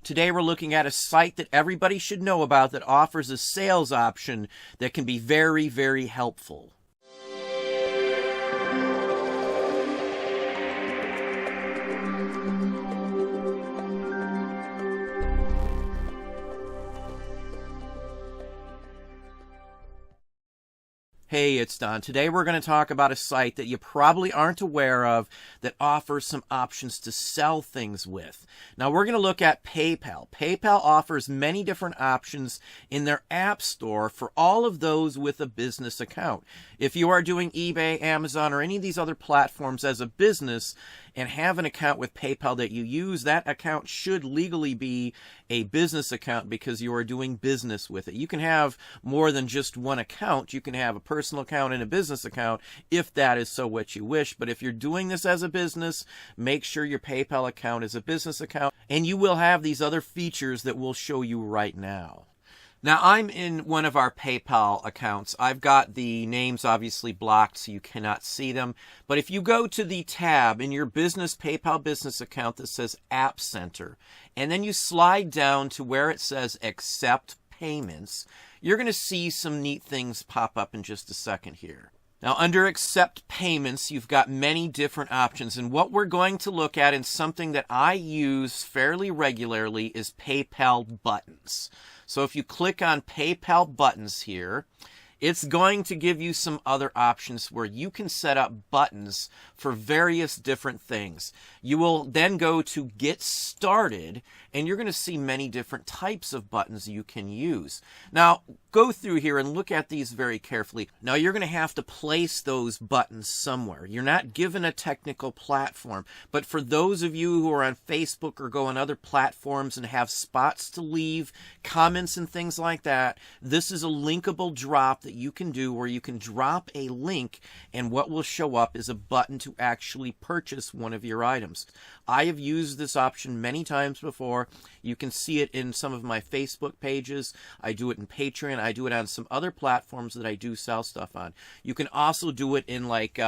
Today we're looking at a site that everybody should know about that offers a sales option that can be very, very helpful. Hey, it's Don. Today we're going to talk about a site that you probably aren't aware of that offers some options to sell things with. Now we're going to look at PayPal. PayPal offers many different options in their app store for all of those with a business account. If you are doing eBay, Amazon, or any of these other platforms as a business and have an account with PayPal that you use, that account should legally be a business account because you are doing business with it. You can have more than just one account. You can have a personal account and a business account if that is so what you wish. But if you're doing this as a business, make sure your PayPal account is a business account, and you will have these other features that we'll show you right now. Now, I'm in one of our PayPal accounts. I've got the names obviously blocked so you cannot see them. But if you go to the tab in your business PayPal business account that says App Center, and then you slide down to where it says Accept Payments, you're going to see some neat things pop up in just a second here. Now, under Accept Payments, you've got many different options. And what we're going to look at, and something that I use fairly regularly, is PayPal buttons. So if you click on PayPal buttons here, it's going to give you some other options where you can set up buttons for various different things. You will then go to Get Started, and you're going to see many different types of buttons you can use. Now, go through here and look at these very carefully. Now, you're going to have to place those buttons somewhere. You're not given a technical platform, but for those of you who are on Facebook or go on other platforms and have spots to leave, comments and things like that, this is a linkable drop that you can do where you can drop a link, and what will show up is a button to actually purchase one of your items. I have used this option many times before. You can see it in some of my Facebook pages. I do it in Patreon. I do it on some other platforms that I do sell stuff on. You can also do it in like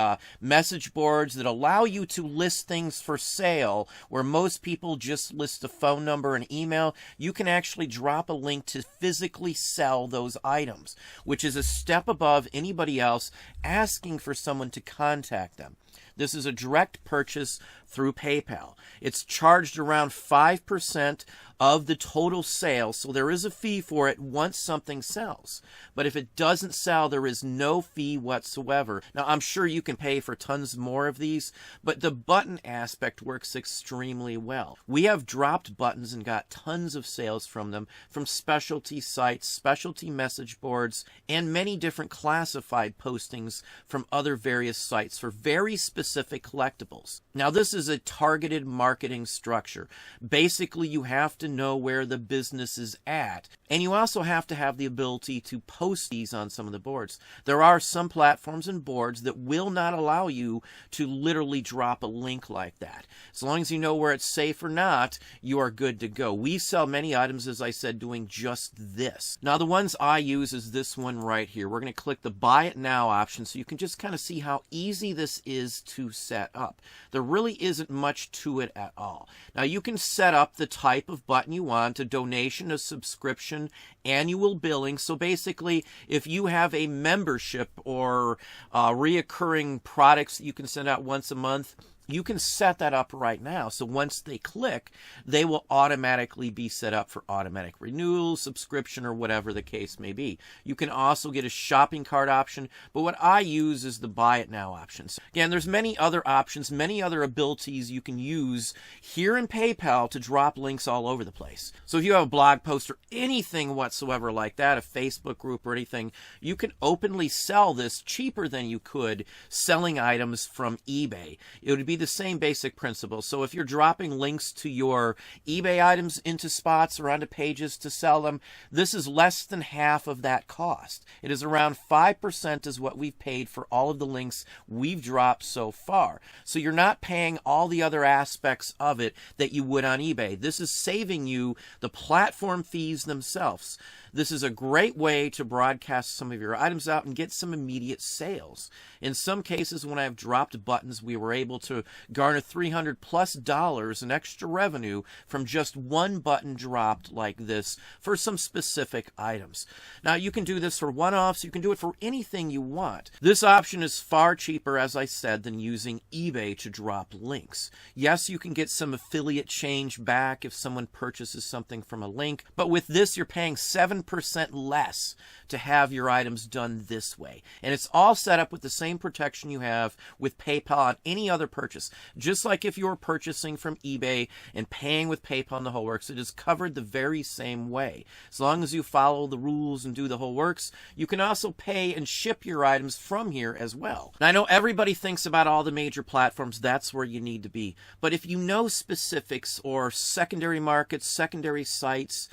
message boards that allow you to list things for sale, where most people just list a phone number and email. You can actually drop a link to physically sell those items, which is a step above anybody else asking for someone to contact them. This is a direct purchase through PayPal. It's charged around 5% of the total sale, so there is a fee for it once something sells. But if it doesn't sell, there is no fee whatsoever. Now, I'm sure you can pay for tons more of these, but the button aspect works extremely well. We have dropped buttons and got tons of sales from them, from specialty sites, specialty message boards, and many different classified postings from other various sites for very specific collectibles. Now, this is a targeted marketing structure. Basically, you have to know where the business is at, and you also have to have the ability to post these on some of the boards. There are some platforms and boards that will not allow you to literally drop a link like that. As long as you know where it's safe or not, you are good to go. We sell many items, as I said, doing just this. Now, the ones I use is this one right here. We're going to click the Buy It Now option so you can just kind of see how easy this is to set up. There really isn't much to it at all. Now, you can set up the type of button you want, a donation, a subscription, annual billing. So basically, if you have a membership or reoccurring products that you can send out once a month, you can set that up right now. So once they click, they will automatically be set up for automatic renewal, subscription, or whatever the case may be. You can also get a shopping cart option, but what I use is the Buy It Now option. So again, there's many other options, many other abilities you can use here in PayPal to drop links all over the place. So if you have a blog post or anything whatsoever like that, a Facebook group or anything, you can openly sell this cheaper than you could selling items from eBay. It would be the same basic principle. So if you're dropping links to your eBay items into spots or onto pages to sell them, this is less than half of that cost. It is around 5% is what we've paid for all of the links we've dropped so far. So you're not paying all the other aspects of it that you would on eBay. This is saving you the platform fees themselves. This is a great way to broadcast some of your items out and get some immediate sales. In some cases, when I've dropped buttons, we were able to garner $300+ in extra revenue from just one button dropped like this for some specific items. Now, you can do this for one-offs. You can do it for anything you want. This option is far cheaper, as I said, than using eBay to drop links. Yes, you can get some affiliate change back if someone purchases something from a link, but with this, you're paying 7% less to have your items done this way. And it's all set up with the same protection you have with PayPal on any other purchase. Just like if you're purchasing from eBay and paying with PayPal and the whole works, it is covered the very same way. As long as you follow the rules and do the whole works, you can also pay and ship your items from here as well. Now, I know everybody thinks about all the major platforms. That's where you need to be. But if you know specifics or secondary markets, secondary sites,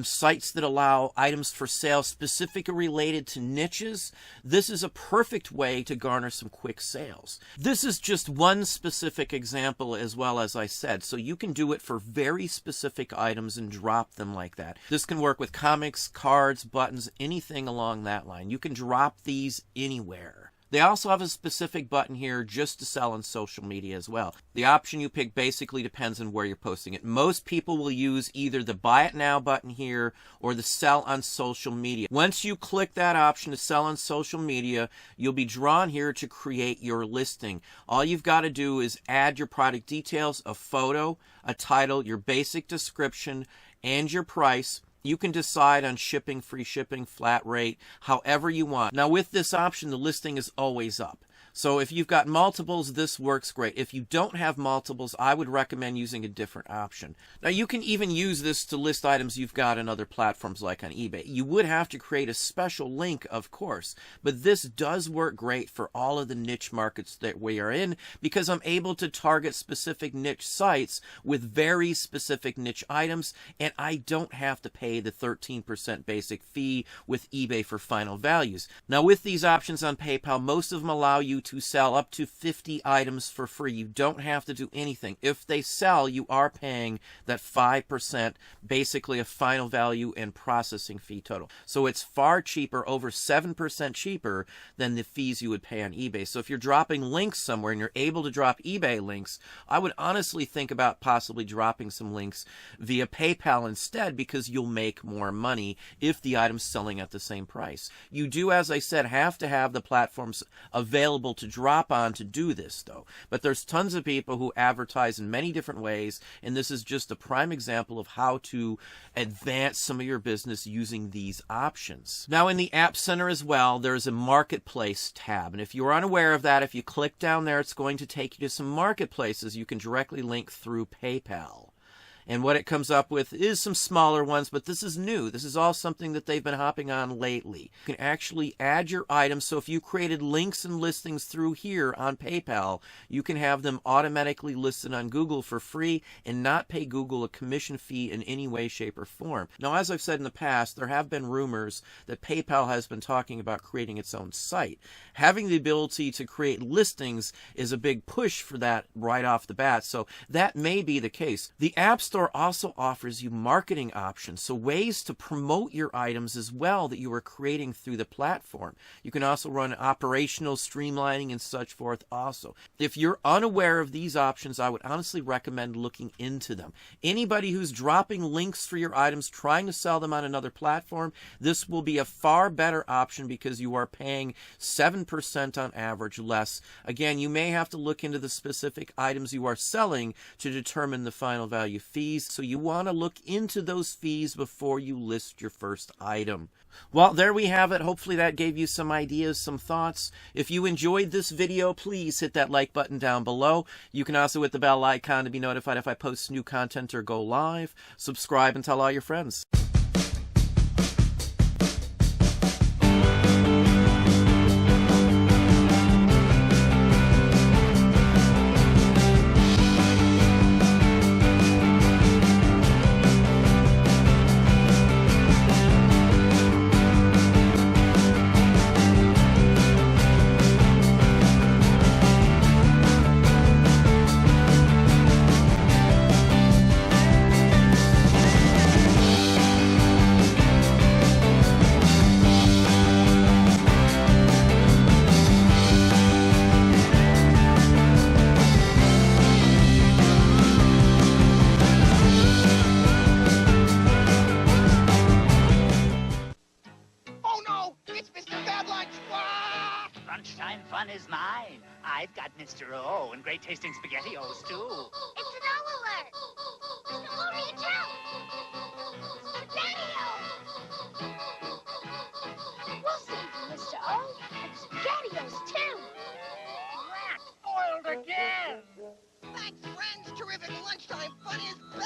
sites that allow items for sale specifically related to niches, this is a perfect way to garner some quick sales. This is just one specific example as well, as I said, so you can do it for very specific items and drop them like that. This can work with comics, cards, buttons, anything along that line. You can drop these anywhere. They also have a specific button here just to sell on social media as well. The option you pick basically depends on where you're posting it. Most people will use either the Buy It Now button here or the Sell on Social Media. Once you click that option to sell on social media, you'll be drawn here to create your listing. All you've got to do is add your product details, a photo, a title, your basic description, and your price. You can decide on shipping, free shipping, flat rate, however you want. Now, with this option, the listing is always up. So if you've got multiples, this works great. If you don't have multiples, I would recommend using a different option. Now, you can even use this to list items you've got on other platforms like on eBay. You would have to create a special link, of course, but this does work great for all of the niche markets that we are in because I'm able to target specific niche sites with very specific niche items, and I don't have to pay the 13% basic fee with eBay for final values. Now, with these options on PayPal, most of them allow you to sell up to 50 items for free. You don't have to do anything. If they sell, you are paying that 5%, basically a final value and processing fee total. So it's far cheaper, over 7% cheaper than the fees you would pay on eBay. So if you're dropping links somewhere and you're able to drop eBay links, I would honestly think about possibly dropping some links via PayPal instead because you'll make more money if the item's selling at the same price. You do, as I said, have to have the platforms available to drop on to do this, though. But there's tons of people who advertise in many different ways, and this is just a prime example of how to advance some of your business using these options. Now, in the App Center as well, there's a Marketplace tab, and if you're unaware of that, if you click down there, it's going to take you to some marketplaces you can directly link through PayPal. And what it comes up with is some smaller ones, but this is new. This is all something that they've been hopping on lately. You can actually add your items. So if you created links and listings through here on PayPal, you can have them automatically listed on Google for free and not pay Google a commission fee in any way, shape, or form. Now, as I've said in the past, there have been rumors that PayPal has been talking about creating its own site. Having the ability to create listings is a big push for that right off the bat, so that may be the case. The App Store also offers you marketing options, so ways to promote your items as well that you are creating through the platform. You can also run operational streamlining and such forth also. If you're unaware of these options, I would honestly recommend looking into them. Anybody who's dropping links for your items, trying to sell them on another platform, this will be a far better option because you are paying 7% on average less. Again, you may have to look into the specific items you are selling to determine the final value fees, so you want to look into those fees before you list your first item. Well, there we have it. Hopefully that gave you some ideas, some thoughts. If you enjoyed this video, please hit that like button down below. You can also hit the bell icon to be notified if I post new content or go live. Subscribe and tell all your friends. is mine. I've got Mr. O and great tasting SpaghettiOs, too. It's an O alert. Mr. O, reach out. SpaghettiOs. We'll save you, Mr. O. And SpaghettiOs, too. Rat foiled again. Thanks, friends. Terrific lunchtime fun is back.